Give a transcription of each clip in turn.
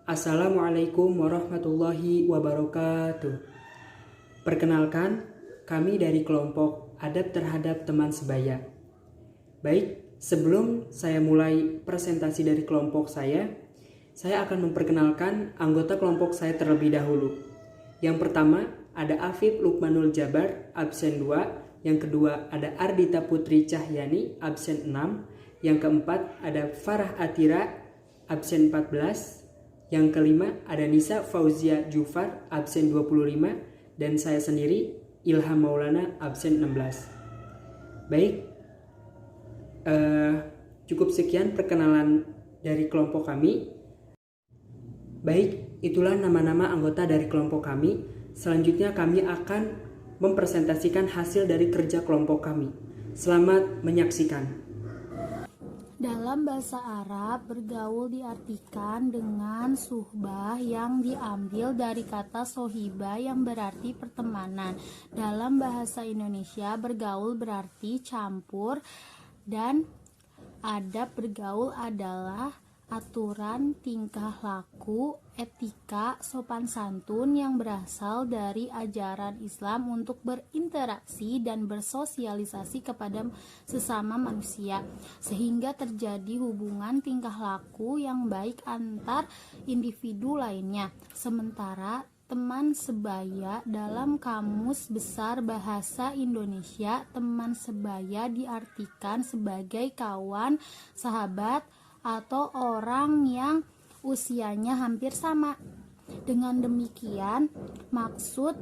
Assalamualaikum warahmatullahi wabarakatuh. Perkenalkan, kami dari kelompok Adab Terhadap Teman Sebaya. Baik, sebelum saya mulai presentasi dari kelompok saya akan memperkenalkan anggota kelompok saya terlebih dahulu. Yang pertama, ada Afif Lukmanul Jabar, absen 2. Yang kedua, ada Ardita Putri Cahyani, absen 6. Yang keempat, ada Farah Atira, absen 14. Yang kelima, ada Nisa Fauzia Jufar, absen 25. Dan saya sendiri, Ilham Maulana, absen 16. Baik, cukup sekian perkenalan dari kelompok kami. Baik, itulah nama-nama anggota dari kelompok kami. Selanjutnya kami akan mempresentasikan hasil dari kerja kelompok kami. Selamat menyaksikan. Dalam bahasa Arab, bergaul diartikan dengan suhbah yang diambil dari kata sohibah yang berarti pertemanan. Dalam bahasa Indonesia, bergaul berarti campur, dan adab bergaul adalah aturan tingkah laku, etika, sopan santun yang berasal dari ajaran Islam untuk berinteraksi dan bersosialisasi kepada sesama manusia, sehingga terjadi hubungan tingkah laku yang baik antar individu lainnya. Sementara teman sebaya dalam Kamus Besar Bahasa Indonesia, teman sebaya diartikan sebagai kawan, sahabat, atau orang yang usianya hampir sama. Dengan demikian, maksud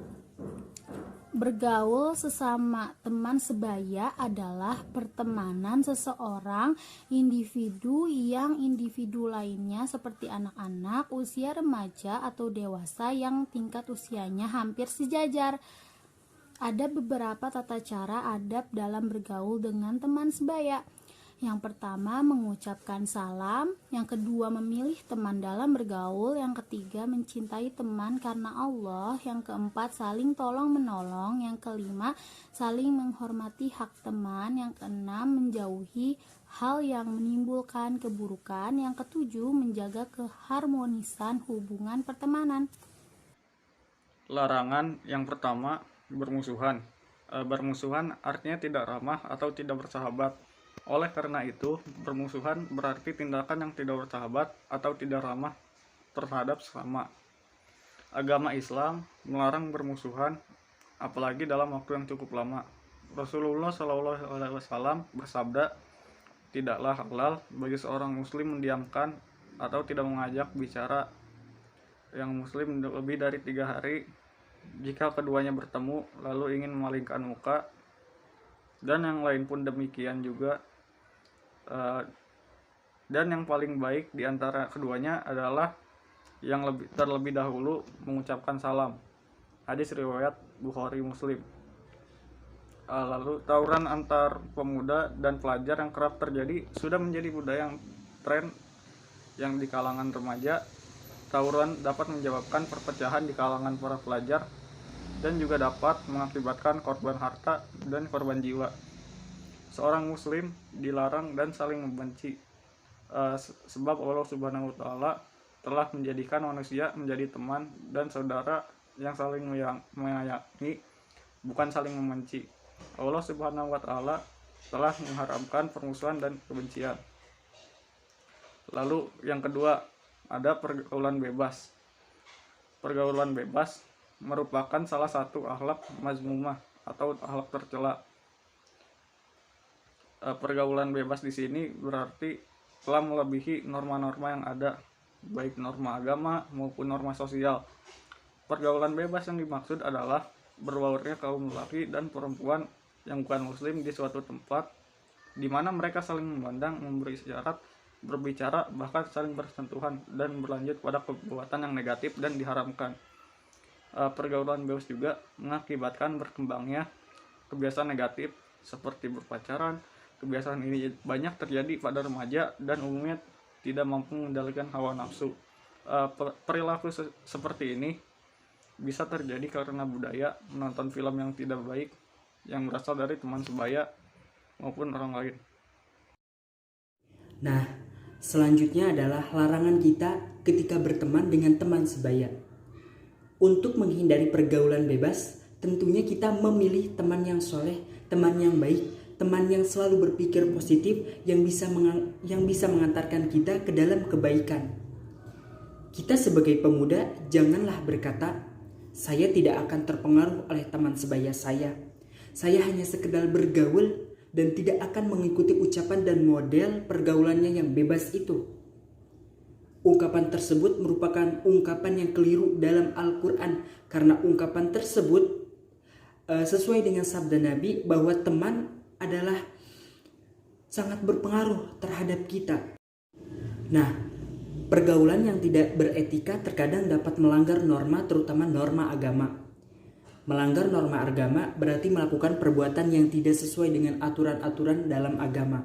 bergaul sesama teman sebaya adalah pertemanan seseorang individu yang individu lainnya seperti anak-anak, usia remaja, atau dewasa yang tingkat usianya hampir sejajar. Ada beberapa tata cara adab dalam bergaul dengan teman sebaya. Yang pertama, mengucapkan salam. Yang kedua, memilih teman dalam bergaul. Yang ketiga, mencintai teman karena Allah. Yang keempat, saling tolong-menolong. Yang kelima, saling menghormati hak teman. Yang keenam, menjauhi hal yang menimbulkan keburukan. Yang ketujuh, menjaga keharmonisan hubungan pertemanan. Larangan yang pertama, bermusuhan. Bermusuhan artinya tidak ramah atau tidak bersahabat. Oleh karena itu, bermusuhan berarti tindakan yang tidak bersahabat atau tidak ramah terhadap sesama. Agama Islam melarang bermusuhan, apalagi dalam waktu yang cukup lama. Rasulullah SAW bersabda, tidaklah halal bagi seorang muslim mendiamkan atau tidak mengajak bicara yang muslim lebih dari 3 hari jika keduanya bertemu lalu ingin memalingkan muka, dan yang lain pun demikian juga. Dan yang paling baik di antara keduanya adalah yang terlebih dahulu mengucapkan salam. Hadis riwayat Bukhari Muslim. Lalu tawuran antar pemuda dan pelajar yang kerap terjadi sudah menjadi budaya yang tren yang di kalangan remaja. Tawuran dapat menyebabkan perpecahan di kalangan para pelajar dan juga dapat mengakibatkan korban harta dan korban jiwa. Seorang muslim dilarang dan saling membenci, sebab Allah Subhanahu wa Ta'ala telah menjadikan manusia menjadi teman dan saudara yang saling menyayangi, bukan saling membenci. Allah Subhanahu wa Ta'ala telah mengharamkan permusuhan dan kebencian. Lalu yang kedua, ada pergaulan bebas. Pergaulan bebas merupakan salah satu akhlak mazmumah atau akhlak tercela. Pergaulan bebas di sini berarti telah melebihi norma-norma yang ada, baik norma agama maupun norma sosial. Pergaulan bebas yang dimaksud adalah berbaurnya kaum laki dan perempuan yang bukan muslim di suatu tempat, di mana mereka saling memandang, memberi isyarat, berbicara, bahkan saling bersentuhan dan berlanjut pada perbuatan yang negatif dan diharamkan. Pergaulan bebas juga mengakibatkan berkembangnya kebiasaan negatif seperti berpacaran. Kebiasaan ini banyak terjadi pada remaja dan umumnya tidak mampu mengendalikan hawa nafsu. Perilaku seperti ini bisa terjadi karena budaya menonton film yang tidak baik yang berasal dari teman sebaya maupun orang lain. Nah, selanjutnya adalah larangan kita ketika berteman dengan teman sebaya. Untuk menghindari pergaulan bebas, tentunya kita memilih teman yang soleh, teman yang baik, teman yang selalu berpikir positif, yang bisa mengantarkan kita ke dalam kebaikan. Kita sebagai pemuda janganlah berkata, saya tidak akan terpengaruh oleh teman sebaya saya. Saya hanya sekedar bergaul dan tidak akan mengikuti ucapan dan model pergaulannya yang bebas itu. Ungkapan tersebut merupakan ungkapan yang keliru dalam Al-Quran, karena ungkapan tersebut sesuai dengan sabda Nabi bahwa teman adalah sangat berpengaruh terhadap kita. Nah, pergaulan yang tidak beretika terkadang dapat melanggar norma, terutama norma agama. Melanggar norma agama berarti melakukan perbuatan yang tidak sesuai dengan aturan-aturan dalam agama.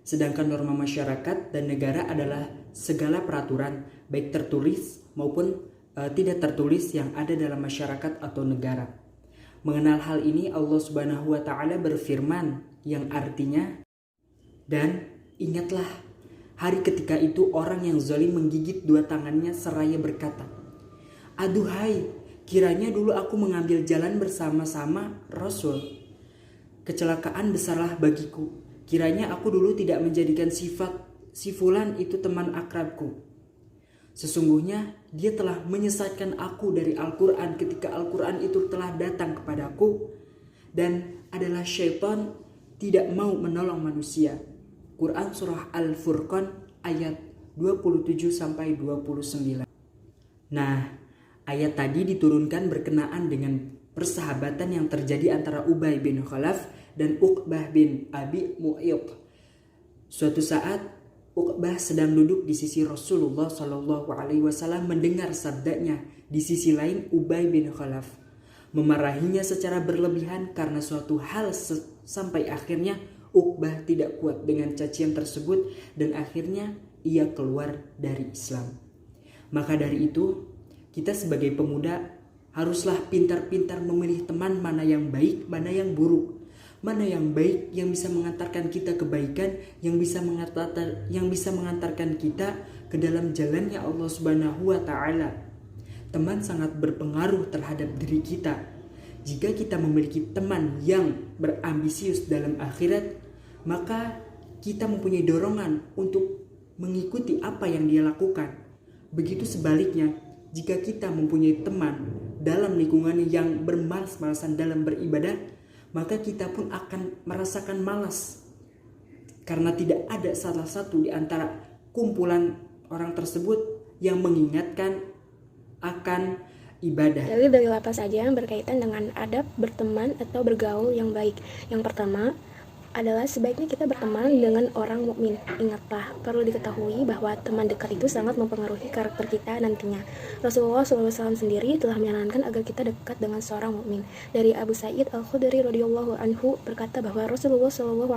Sedangkan norma masyarakat dan negara adalah segala peraturan, baik tertulis maupun tidak tertulis yang ada dalam masyarakat atau negara. Mengenal hal ini, Allah Subhanahu wa Ta'ala berfirman yang artinya, dan ingatlah hari ketika itu orang yang zalim menggigit dua tangannya seraya berkata, aduhai, kiranya dulu aku mengambil jalan bersama-sama Rasul. Kecelakaan besarlah bagiku. Kiranya aku dulu tidak menjadikan si fulan itu teman akrabku. Sesungguhnya dia telah menyesatkan aku dari Al-Quran ketika Al-Quran itu telah datang kepadaku, dan adalah syaitan tidak mau menolong manusia. Quran Surah Al-Furqan ayat 27-29. Nah, ayat tadi diturunkan berkenaan dengan persahabatan yang terjadi antara Ubay bin Khalaf dan Uqbah bin Abi Mu'ayth. Suatu saat Uqbah sedang duduk di sisi Rasulullah SAW mendengar sabdanya. Di sisi lain Ubay bin Khalaf memarahinya secara berlebihan karena suatu hal sampai akhirnya Uqbah tidak kuat dengan cacian tersebut dan akhirnya ia keluar dari Islam. Maka dari itu kita sebagai pemuda haruslah pintar-pintar memilih teman mana yang baik, mana yang buruk. Mana yang baik yang bisa mengantarkan kita kebaikan, yang bisa mengantarkan kita ke dalam jalannya Allah Subhanahu wa Ta'ala. Teman sangat berpengaruh terhadap diri kita. Jika kita memiliki teman yang berambisius dalam akhirat, maka kita mempunyai dorongan untuk mengikuti apa yang dia lakukan. Begitu sebaliknya, jika kita mempunyai teman dalam lingkungan yang bermalas-malasan dalam beribadah, maka kita pun akan merasakan malas karena tidak ada salah satu di antara kumpulan orang tersebut yang mengingatkan akan ibadah. Dalil dari lapas saja yang berkaitan dengan adab berteman atau bergaul yang baik. Yang pertama adalah sebaiknya kita berteman dengan orang mukmin. Ingatlah, perlu diketahui bahwa teman dekat itu sangat mempengaruhi karakter kita nantinya. Rasulullah SAW sendiri telah menyarankan agar kita dekat dengan seorang mukmin. Dari Abu Sa'id Al-Khudri radhiyallahu anhu berkata bahwa Rasulullah SAW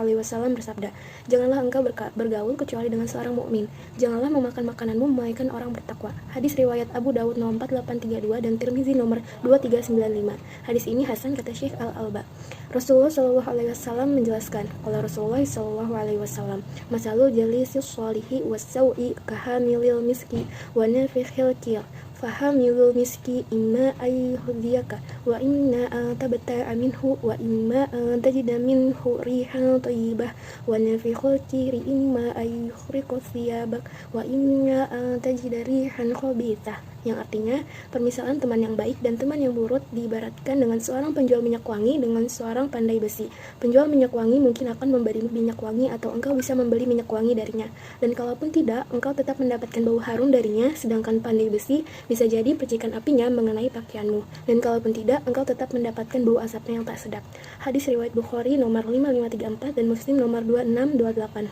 bersabda, janganlah engkau bergaul kecuali dengan seorang mukmin. Janganlah memakan makananmu melainkan orang bertakwa. Hadis riwayat Abu Dawud nomor 4832 dan Tirmizi nomor 2395. Hadis ini hasan kata Syekh Al-Alba. Rasulullah SAW menjelaskan, kalau Rasulullah SAW, masalul jalisis sholihi was-sawi kahamilil miski wa nafikhil kir. Fahamilul miski imma ayyuhdiyaka wa inna tabta'a minhu wa imma tajida minhu rihan tayyibah wa nafikhul kiri imma ayyukhriqu thiyabak wa inna tajida rihan khabithah. Yang artinya, permisalan teman yang baik dan teman yang buruk diibaratkan dengan seorang penjual minyak wangi dengan seorang pandai besi. Penjual minyak wangi mungkin akan memberi minyak wangi atau engkau bisa membeli minyak wangi darinya. Dan kalaupun tidak, engkau tetap mendapatkan bau harum darinya, sedangkan pandai besi bisa jadi percikan apinya mengenai pakaianmu. Dan kalaupun tidak, engkau tetap mendapatkan bau asapnya yang tak sedap. Hadis riwayat Bukhari nomor 5534 dan Muslim nomor 2628.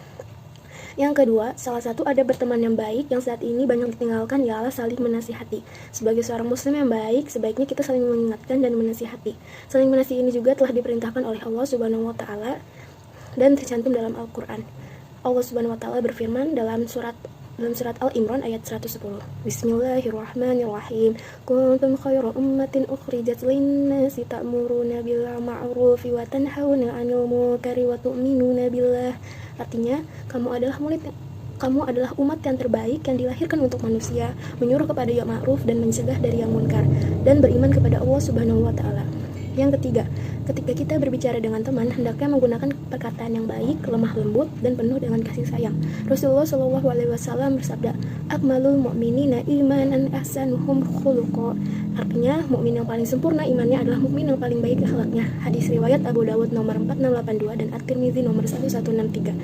Yang kedua, salah satu adab berteman yang baik yang saat ini banyak ditinggalkan ialah saling menasihati. Sebagai seorang muslim yang baik, sebaiknya kita saling mengingatkan dan menasihati. Saling menasihati ini juga telah diperintahkan oleh Allah Subhanahu wa Ta'ala dan tercantum dalam Al-Quran. Allah Subhanahu wa Ta'ala berfirman dalam surat Al-Imran ayat 110. Bismillahirrahmanirrahim. Kuntum khairu ummatin ukhrijat lin-nasi ta'muruna bil ma'rufi wa tanhauna 'anil munkari wa tu'minuna billah. Artinya, kamu adalah Kamu adalah umat yang terbaik yang dilahirkan untuk manusia, menyuruh kepada yang ma'ruf dan mencegah dari yang munkar, dan beriman kepada Allah Subhanahu wa Ta'ala. Yang ketiga, ketika kita berbicara dengan teman, hendaknya menggunakan perkataan yang baik, lemah lembut, dan penuh dengan kasih sayang. Rasulullah Shallallahu Alaihi Wasallam bersabda, "Akmalul mu'minina imanan ahsanuhum khuluqa." Artinya, mukmin yang paling sempurna imannya adalah mukmin yang paling baik akhlaknya. Hadis riwayat Abu Dawud nomor 4682 dan At-Tirmizi nomor 1163.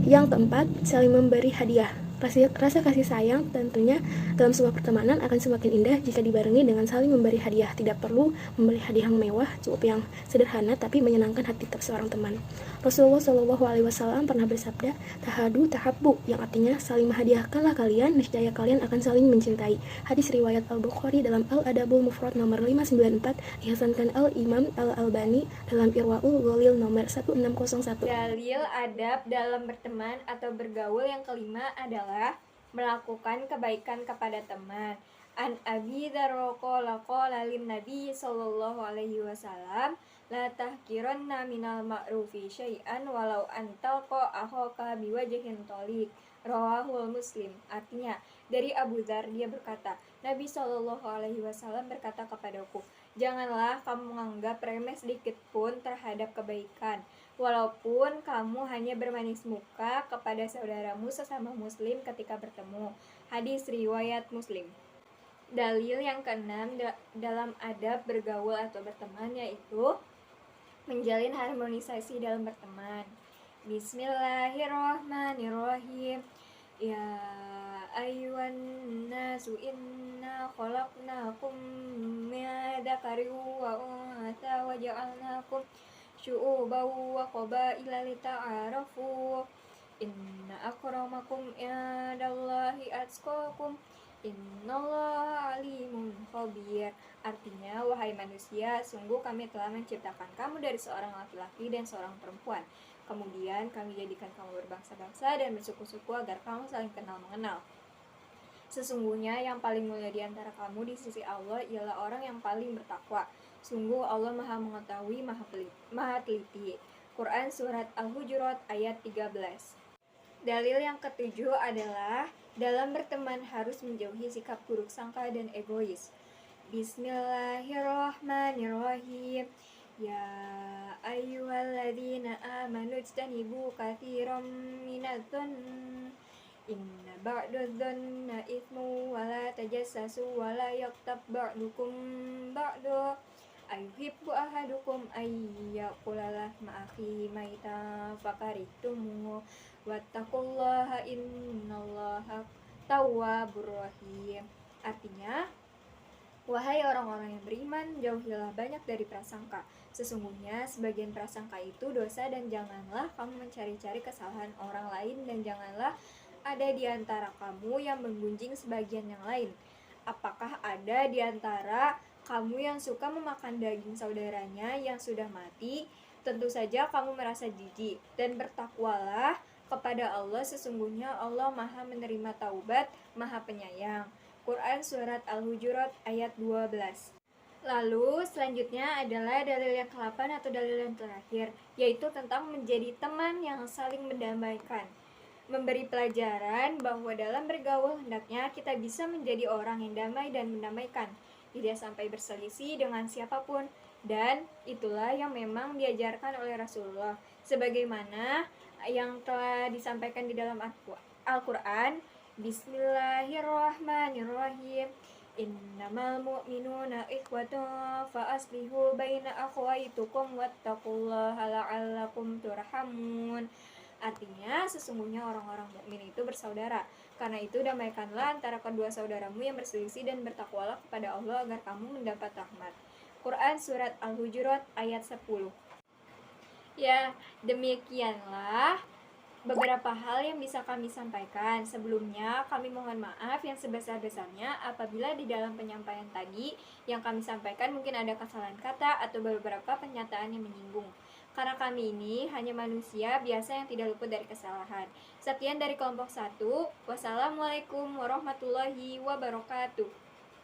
Yang keempat, saling memberi hadiah. Rasa kasih sayang tentunya dalam sebuah pertemanan akan semakin indah jika dibarengi dengan saling memberi hadiah. Tidak perlu memberi hadiah yang mewah, cukup yang sederhana tapi menyenangkan hati seorang teman. Rasulullah Shallallahu Alaihi Wasallam pernah bersabda, "Tahadu tahabbu," yang artinya saling menghadiahkanlah kalian, niscaya kalian akan saling mencintai. Hadis riwayat Al-Bukhari dalam Al-Adabul Mufrad nomor 594, dihasankan Al-Imam Al-Albani dalam Irwaul Ghalil nomor 1601. Dalil adab dalam berteman atau bergaul yang kelima adalah melakukan kebaikan kepada teman. An Abi Dzar qala lin Nabi sallallahu alaihi wasallam, la tahqiranna minal ma'rufi syai'an walau antalqa akhaka biwajhin thaliq. Rawahul Muslim. Artinya, dari Abu Dzar dia berkata, Nabi sallallahu alaihi wasallam berkata kepadaku, janganlah kamu menganggap remeh sedikit pun terhadap kebaikan, walaupun kamu hanya bermanis muka kepada saudaramu sesama muslim ketika bertemu. Hadis riwayat Muslim. Dalil yang keenam dalam adab bergaul atau berteman yaitu menjalin harmonisasi dalam berteman. Bismillahirrahmanirrahim. Ya ayyuhan nasu inna khalaqnakum min dzakarin wa untha wa ja'alnakum syu'uban wa qabaila lita'arafu. Inna akramakum indallahi atqakum. Innallaha alimun khabir. Artinya, wahai manusia, sungguh kami telah menciptakan kamu dari seorang laki-laki dan seorang perempuan. Kemudian kami jadikan kamu berbangsa-bangsa dan bersuku-suku agar kamu saling kenal mengenal. Sesungguhnya yang paling mulia di antara kamu di sisi Allah ialah orang yang paling bertakwa. Sungguh Allah Maha mengetahui, Maha teliti. Quran Surat Al-Hujurat ayat 13. Dalil yang ketujuh adalah dalam berteman harus menjauhi sikap buruk sangka dan egois. Bismillahirrahmanirrahim. Ya ayyuhalladzina amanu ijtanibu katsiran minadh-dhonn inna ba'dadh-dhonna itsmu wa la tajassasu wa la yaghtab ba'dukum ba'da ayuhibbu ahadukum ayyakula lahma akhihi maitan fakarihtumu wattaqullaha innallaha tawwabur rahim. Artinya, wahai orang-orang yang beriman, jauhilah banyak dari prasangka. Sesungguhnya sebagian prasangka itu dosa, dan janganlah kamu mencari-cari kesalahan orang lain, dan janganlah ada di antara kamu yang menggunjing sebagian yang lain. Apakah ada di antara kamu yang suka memakan daging saudaranya yang sudah mati? Tentu saja kamu merasa jijik, dan bertakwalah kepada Allah, sesungguhnya Allah Maha menerima taubat, Maha penyayang. Quran Surat Al-Hujurat ayat 12. Lalu selanjutnya adalah dalil yang ke-8 atau dalil yang terakhir, yaitu tentang menjadi teman yang saling mendamaikan. Memberi pelajaran bahwa dalam bergaul hendaknya kita bisa menjadi orang yang damai dan mendamaikan, tidak sampai berselisih dengan siapapun, dan itulah yang memang diajarkan oleh Rasulullah, sebagaimana yang telah disampaikan di dalam Al-Quran. Bismillahirrahmanirrahim. Innamal mu'minuna ikhwatun fa aslihu baina akhwaitukum wattaqullaha la'allakum turhamun. Artinya, sesungguhnya orang-orang mukmin itu bersaudara. Karena itu damaikanlah antara kedua saudaramu yang berselisih dan bertakwalah kepada Allah agar kamu mendapat rahmat. Quran Surat Al-Hujurat ayat 10. Ya, demikianlah beberapa hal yang bisa kami sampaikan. Sebelumnya, kami mohon maaf yang sebesar-besarnya apabila di dalam penyampaian tadi yang kami sampaikan mungkin ada kesalahan kata atau beberapa pernyataan yang menyinggung. Karena kami ini hanya manusia biasa yang tidak luput dari kesalahan. Sekian dari kelompok 1. Wassalamualaikum warahmatullahi wabarakatuh.